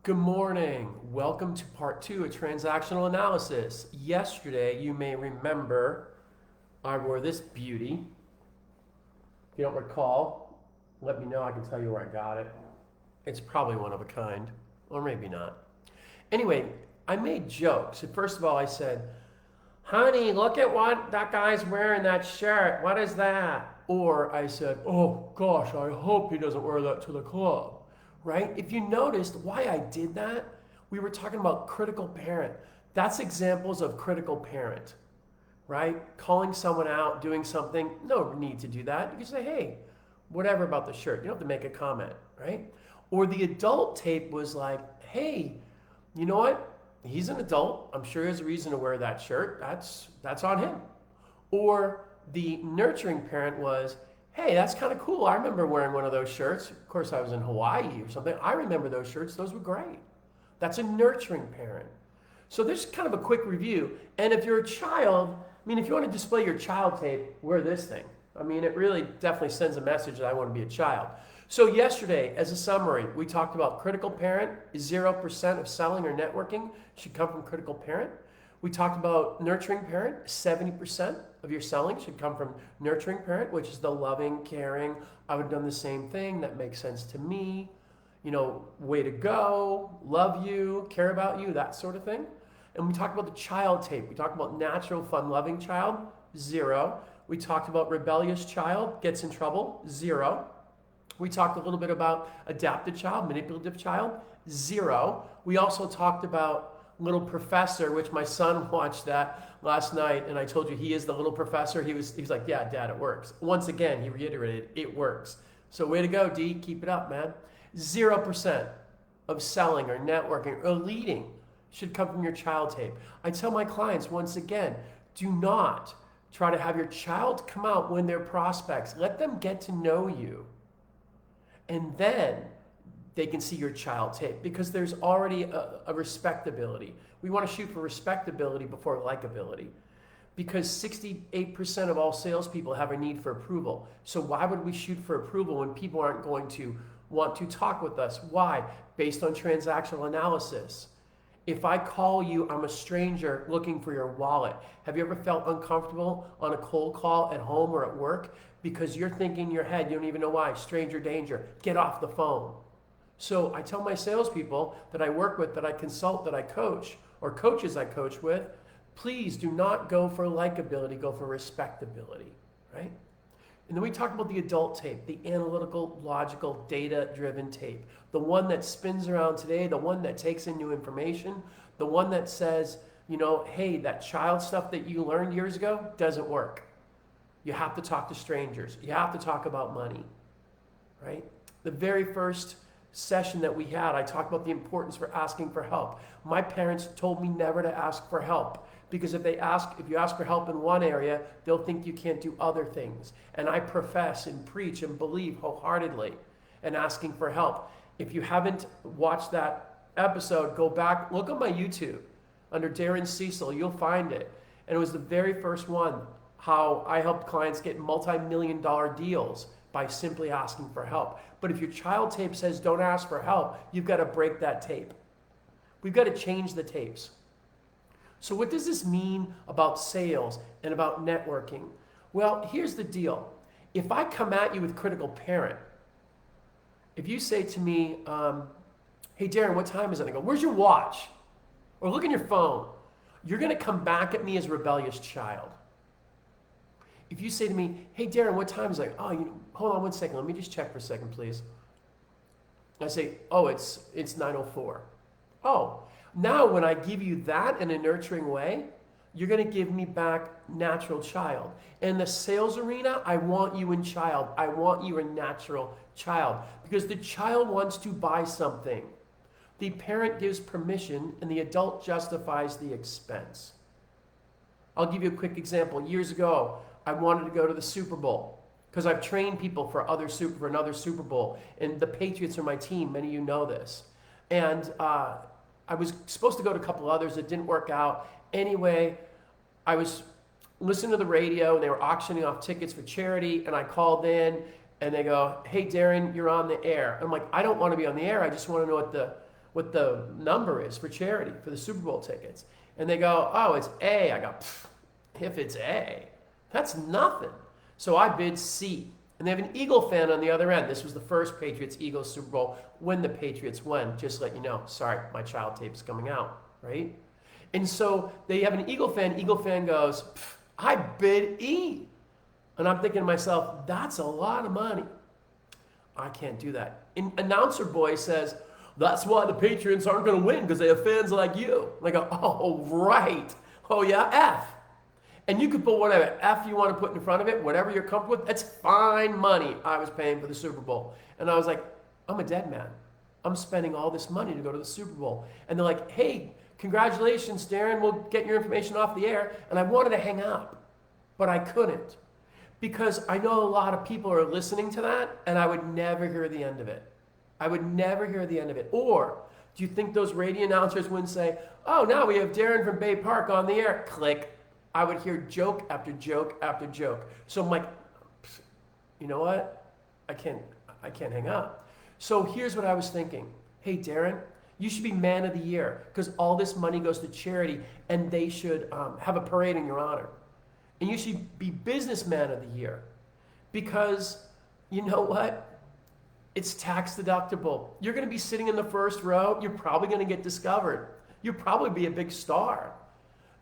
Good morning. Welcome to part two of transactional analysis. Yesterday, you may remember I wore this beauty. If you don't recall, let me know. I can tell you where I got it. It's probably one of a kind, or maybe not. Anyway, I made jokes. First of all, I said, honey, look at what that guy's wearing that shirt. What is that? Or I said, oh gosh, I hope he doesn't wear that to the club. Right? If you noticed why I did that, we were talking about critical parent. That's examples of critical parent, right? Calling someone out, doing something, no need to do that. You can say, hey, whatever about the shirt. You don't have to make a comment, right? Or the adult tape was like, hey, you know what? He's an adult. I'm sure he has a reason to wear that shirt. That's on him. Or the nurturing parent was, hey, that's kind of cool. I remember wearing one of those shirts. Of course, I was in Hawaii or something. I remember those shirts. Those were great. That's a nurturing parent. So there's kind of a quick review. And if you're a child, if you want to display your child tape, wear this thing. It really definitely sends a message that I want to be a child. So yesterday, as a summary, we talked about critical parent. 0% of selling or networking should come from critical parent. We talked about nurturing parent. 70% of your selling should come from nurturing parent, which is the loving, caring, I would have done the same thing, that makes sense to me, way to go, love you, care about you, that sort of thing. And we talked about the child tape. We talked about natural, fun, loving child, 0. We talked about rebellious child, gets in trouble, 0. We talked a little bit about adaptive child, manipulative child, 0. We also talked about Little Professor, which my son watched that last night, and I told you he is the little professor. He was like, yeah, Dad, it works. Once again, he reiterated, it works. So way to go, D. Keep it up, man. 0% of selling or networking or leading should come from your child tape. I tell my clients, once again, do not try to have your child come out when they're prospects. Let them get to know you. And then they can see your child tape because there's already a respectability. We want to shoot for respectability before likability because 68% of all salespeople have a need for approval. So why would we shoot for approval when people aren't going to want to talk with us? Why? Based on transactional analysis. If I call you, I'm a stranger looking for your wallet. Have you ever felt uncomfortable on a cold call at home or at work? Because you're thinking in your head, you don't even know why, stranger danger, get off the phone. So I tell my salespeople that I work with, that I consult, that I coach, or coaches I coach with, please do not go for likability, go for respectability, right? And then we talk about the adult tape, the analytical, logical, data-driven tape, the one that spins around today, the one that takes in new information, the one that says, hey, that child stuff that you learned years ago doesn't work. You have to talk to strangers. You have to talk about money, right? The very first session that we had, I talked about the importance for asking for help. My parents told me never to ask for help because if you ask for help in one area, they'll think you can't do other things. And I profess and preach and believe wholeheartedly in asking for help. If you haven't watched that episode, go back, look on my YouTube under Darren Cecil, you'll find it. And it was the very first one, how I helped clients get multi-million-dollar deals by simply asking for help. But if your child tape says don't ask for help, you've got to break that tape. We've got to change the tapes. So what does this mean about sales and about networking? Well, here's the deal. If I come at you with critical parent, if you say to me, hey Darren, what time is it? I go, where's your watch? Or look at your phone. You're going to come back at me as rebellious child. If you say to me, hey Darren, what time is it? Oh, hold on one second. Let me just check for a second, please. I say, oh, it's 9:04. Oh, now when I give you that in a nurturing way, you're going to give me back natural child. In the sales arena, I want you in child. I want you in natural child because the child wants to buy something. The parent gives permission and the adult justifies the expense. I'll give you a quick example. Years ago, I wanted to go to the Super Bowl because I've trained people for another Super Bowl, and the Patriots are my team. Many of you know this. And I was supposed to go to a couple others that didn't work out. Anyway, I was listening to the radio, and they were auctioning off tickets for charity, and I called in, and they go, hey, Darren, you're on the air. I'm like, I don't want to be on the air. I just want to know what the number is for charity for the Super Bowl tickets. And they go, oh, it's A. I go, if it's A, that's nothing. So I bid C. And they have an Eagle fan on the other end. This was the first Patriots-Eagles Super Bowl when the Patriots won. Just to let you know, sorry, my child tape's coming out, right? And so they have an Eagle fan. Eagle fan goes, I bid E. And I'm thinking to myself, that's a lot of money. I can't do that. And announcer boy says, that's why the Patriots aren't going to win, because they have fans like you. And I go, oh, right. Oh, yeah, F. And you could put whatever F you want to put in front of it, whatever you're comfortable with. That's fine money I was paying for the Super Bowl. And I was like, I'm a dead man. I'm spending all this money to go to the Super Bowl. And they're like, hey, congratulations, Darren. We'll get your information off the air. And I wanted to hang up, but I couldn't. Because I know a lot of people are listening to that, and I would never hear the end of it. I would never hear the end of it. Or do you think those radio announcers wouldn't say, oh, now we have Darren from Bay Park on the air. Click. I would hear joke after joke after joke. So I'm like, you know what? I can't hang up. So here's what I was thinking. Hey, Darren, you should be man of the year, because all this money goes to charity, and they should have a parade in your honor. And you should be businessman of the year, because you know what? It's tax deductible. You're going to be sitting in the first row. You're probably going to get discovered. You'll probably be a big star,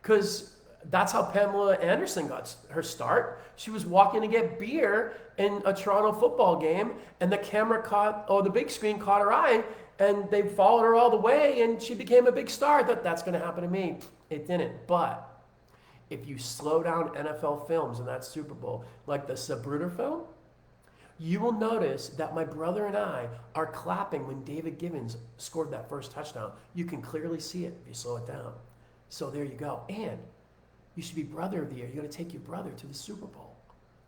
because that's how Pamela Anderson got her start. She was walking to get beer in a Toronto football game, and the big screen caught her eye, and they followed her all the way, and she became a big star. I thought, that's going to happen to me. It didn't. But if you slow down NFL films in that Super Bowl, like the Zapruder film, you will notice that my brother and I are clapping when David Givens scored that first touchdown. You can clearly see it if you slow it down. So there you go. And you should be brother of the year. You're going to take your brother to the Super Bowl,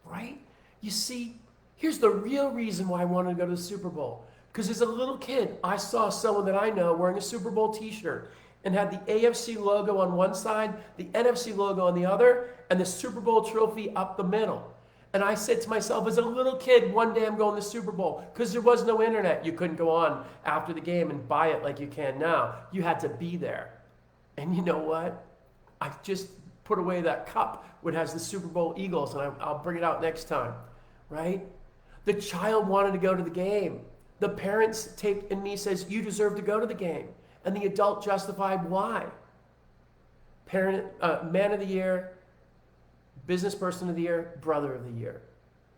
right? You see, here's the real reason why I wanted to go to the Super Bowl. Because as a little kid, I saw someone that I know wearing a Super Bowl t-shirt and had the AFC logo on one side, the NFC logo on the other, and the Super Bowl trophy up the middle. And I said to myself, as a little kid, one day I'm going to the Super Bowl, because there was no internet. You couldn't go on after the game and buy it like you can now. You had to be there. And you know what? I just put away that cup which has the Super Bowl Eagles, and I'll bring it out next time, right? The child wanted to go to the game. The parents take and me says, you deserve to go to the game. And the adult justified why. Man of the year, business person of the year, brother of the year.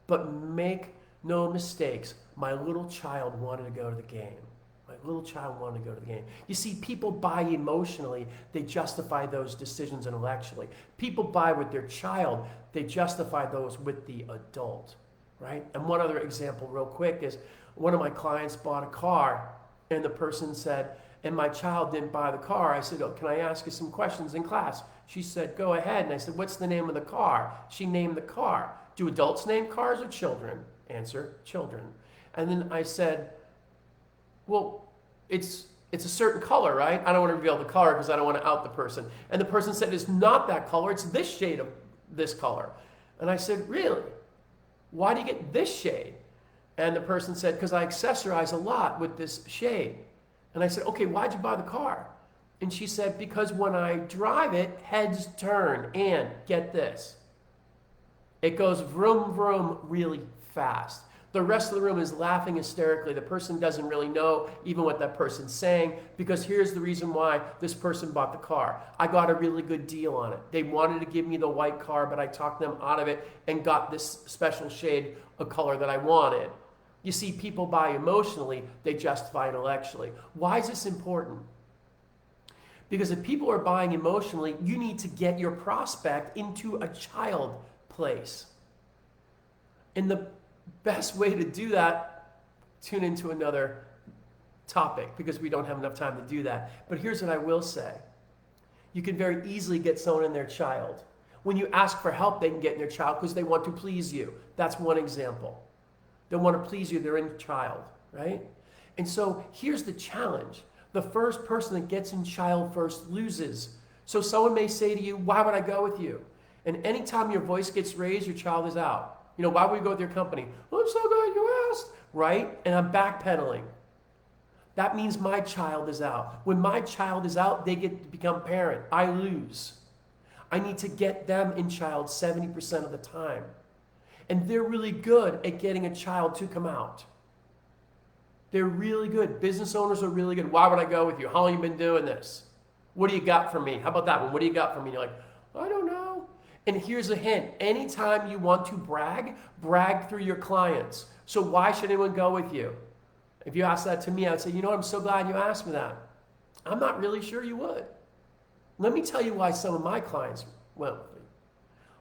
But make no mistakes, my little child wanted to go to the game. My little child wanted to go to the game. You see, people buy emotionally, they justify those decisions intellectually. People buy with their child, they justify those with the adult, right? And one other example real quick is one of my clients bought a car, and the person said, and my child didn't buy the car. I said, oh, can I ask you some questions in class? She said, go ahead. And I said, what's the name of the car? She named the car. Do adults name cars or children? Answer, children. And then I said, well, it's a certain color, right? I don't want to reveal the color because I don't want to out the person. And the person said, it's not that color. It's this shade of this color. And I said, really? Why do you get this shade? And the person said, because I accessorize a lot with this shade. And I said, okay, why'd you buy the car? And she said, because when I drive it, heads turn, and get this, it goes vroom, vroom really fast. The rest of the room is laughing hysterically. The person doesn't really know even what that person's saying, because here's the reason why this person bought the car. I got a really good deal on it. They wanted to give me the white car, but I talked them out of it and got this special shade of color that I wanted. You see, people buy emotionally, they justify intellectually. Why is this important? Because if people are buying emotionally, you need to get your prospect into a child place. And the best way to do that, tune into another topic, because we don't have enough time to do that. But here's what I will say. You can very easily get someone in their child. When you ask for help, they can get in their child because they want to please you. That's one example. They want to please you, they're in child, right? And so here's the challenge. The first person that gets in child first loses. So someone may say to you, why would I go with you? And anytime your voice gets raised, your child is out. You know, why would we go with your company? Well, I'm so glad you asked, right? And I'm backpedaling. That means my child is out. When my child is out, they get to become parent. I lose. I need to get them in child 70% of the time. And they're really good at getting a child to come out. They're really good. Business owners are really good. Why would I go with you? How long have you been doing this? What do you got for me? How about that one? What do you got for me? You're like, I don't know. And here's a hint. Anytime you want to brag, brag through your clients. So why should anyone go with you? If you ask that to me, I'd say, you know what? I'm so glad you asked me that. I'm not really sure you would. Let me tell you why some of my clients went with me.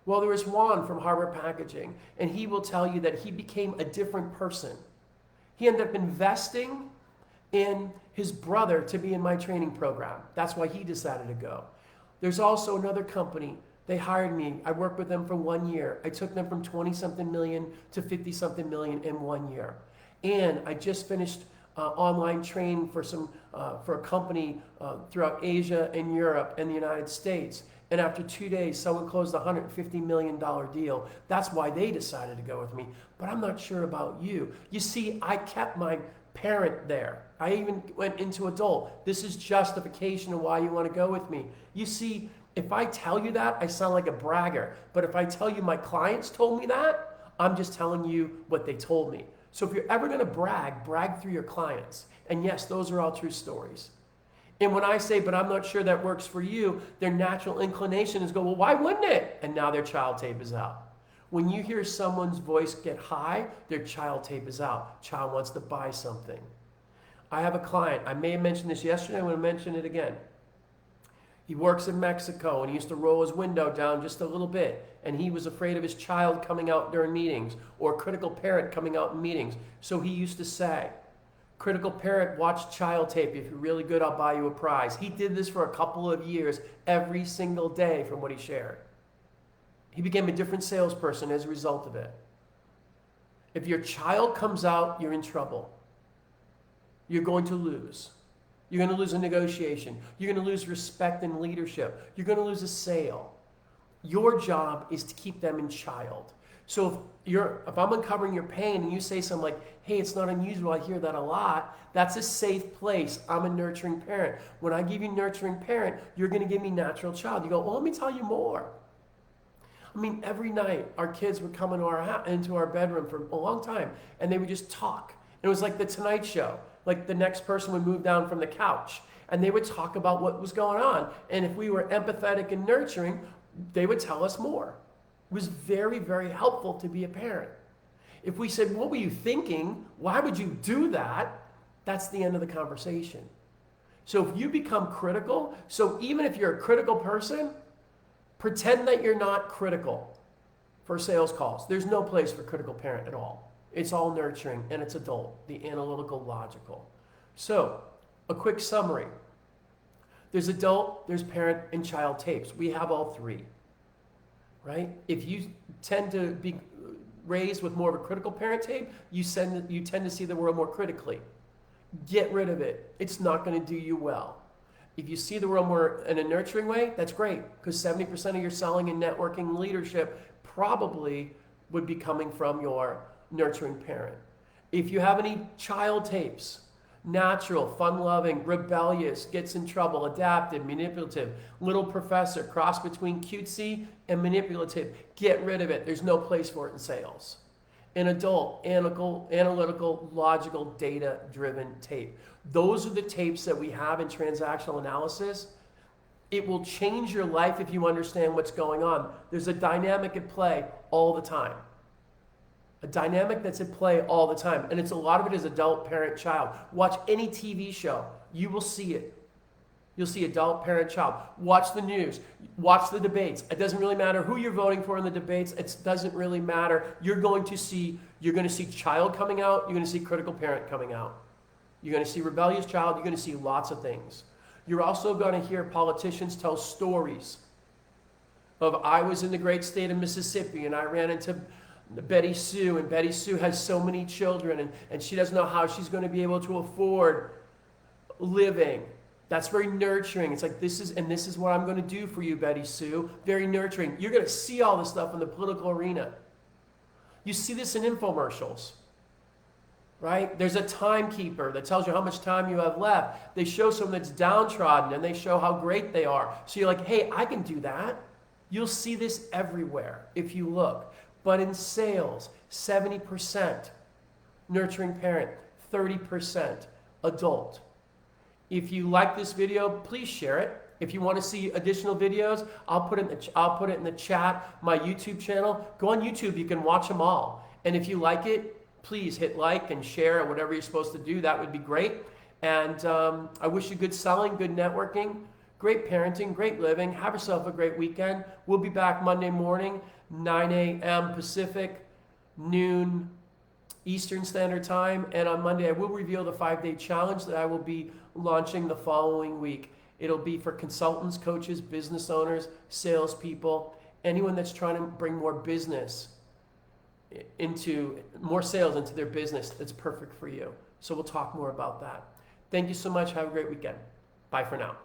Well, there was Juan from Harbor Packaging, and he will tell you that he became a different person. He ended up investing in his brother to be in my training program. That's why he decided to go. There's also another company. They hired me. I worked with them for 1 year. I took them from 20-something million to 50-something million in 1 year. And I just finished online training for a company throughout Asia and Europe and the United States. And after 2 days, someone closed a $150 million deal. That's why they decided to go with me. But I'm not sure about you. You see, I kept my parent there. I even went into adult. This is justification of why you want to go with me. You see, if I tell you that, I sound like a bragger. But if I tell you my clients told me that, I'm just telling you what they told me. So if you're ever going to brag, brag through your clients. And yes, those are all true stories. And when I say, but I'm not sure that works for you, their natural inclination is go, well, why wouldn't it? And now their child tape is out. When you hear someone's voice get high, their child tape is out. Child wants to buy something. I have a client. I may have mentioned this yesterday. I'm going to mention it again. He works in Mexico, and he used to roll his window down just a little bit. And he was afraid of his child coming out during meetings or a critical parent coming out in meetings. So he used to say, critical parent, watch child tape. If you're really good, I'll buy you a prize. He did this for a couple of years every single day from what he shared. He became a different salesperson as a result of it. If your child comes out, you're in trouble. You're going to lose. You're going to lose a negotiation. You're going to lose respect and leadership. You're going to lose a sale. Your job is to keep them in child. So if I'm uncovering your pain and you say something like, hey, it's not unusual, I hear that a lot, that's a safe place. I'm a nurturing parent. When I give you nurturing parent, you're going to give me natural child. You go, well, let me tell you more. I mean, every night our kids would come into our bedroom for a long time and they would just talk. And it was like the Tonight Show. Like the next person would move down from the couch and they would talk about what was going on. And if we were empathetic and nurturing, they would tell us more. It was very, very helpful to be a parent. If we said, what were you thinking? Why would you do that? That's the end of the conversation. So if you become critical, so even if you're a critical person, pretend that you're not critical for sales calls. There's no place for critical parent at all. It's all nurturing and it's adult, the analytical, logical. So a quick summary. There's adult, there's parent, and child tapes. We have all three, right? If you tend to be raised with more of a critical parent tape, you tend to see the world more critically. Get rid of it. It's not going to do you well. If you see the world more in a nurturing way, that's great, because 70% of your selling and networking and leadership probably would be coming from your nurturing parent. If you have any child tapes, natural, fun-loving, rebellious, gets in trouble, adaptive, manipulative, little professor, cross between cutesy and manipulative, get rid of it. There's no place for it in sales. An adult, analytical, logical, data-driven tape. Those are the tapes that we have in transactional analysis. It will change your life if you understand what's going on. There's a dynamic at play all the time. A dynamic that's at play all the time. And a lot of it is adult, parent, child. Watch any TV show. You will see it. You'll see adult, parent, child. Watch the news. Watch the debates. It doesn't really matter who you're voting for in the debates. It doesn't really matter. You're going to see child coming out. You're going to see critical parent coming out. You're going to see rebellious child. You're going to see lots of things. You're also going to hear politicians tell stories of, I was in the great state of Mississippi and I ran into Betty Sue, and Betty Sue has so many children and she doesn't know how she's going to be able to afford living. That's very nurturing. It's like, this is what I'm going to do for you, Betty Sue. Very nurturing. You're going to see all this stuff in the political arena. You see this in infomercials. right? There's a timekeeper that tells you how much time you have left. They show someone that's downtrodden and they show how great they are. So you're like, hey, I can do that. You'll see this everywhere if you look. But in sales, 70% nurturing parent, 30% adult. If you like this video, please share it. If you want to see additional videos, I'll put it in the chat, my YouTube channel. Go on YouTube, you can watch them all. And if you like it, please hit like and share, whatever you're supposed to do. That would be great. And I wish you good selling, good networking, great parenting, great living. Have yourself a great weekend. We'll be back Monday morning, 9 a.m. Pacific, noon Eastern Standard Time. And on Monday, I will reveal the 5-day challenge that I will be launching the following week. It'll be for consultants, coaches, business owners, salespeople, anyone that's trying to bring more business more sales into their business. That's perfect for you. So we'll talk more about that. Thank you so much. Have a great weekend. Bye for now.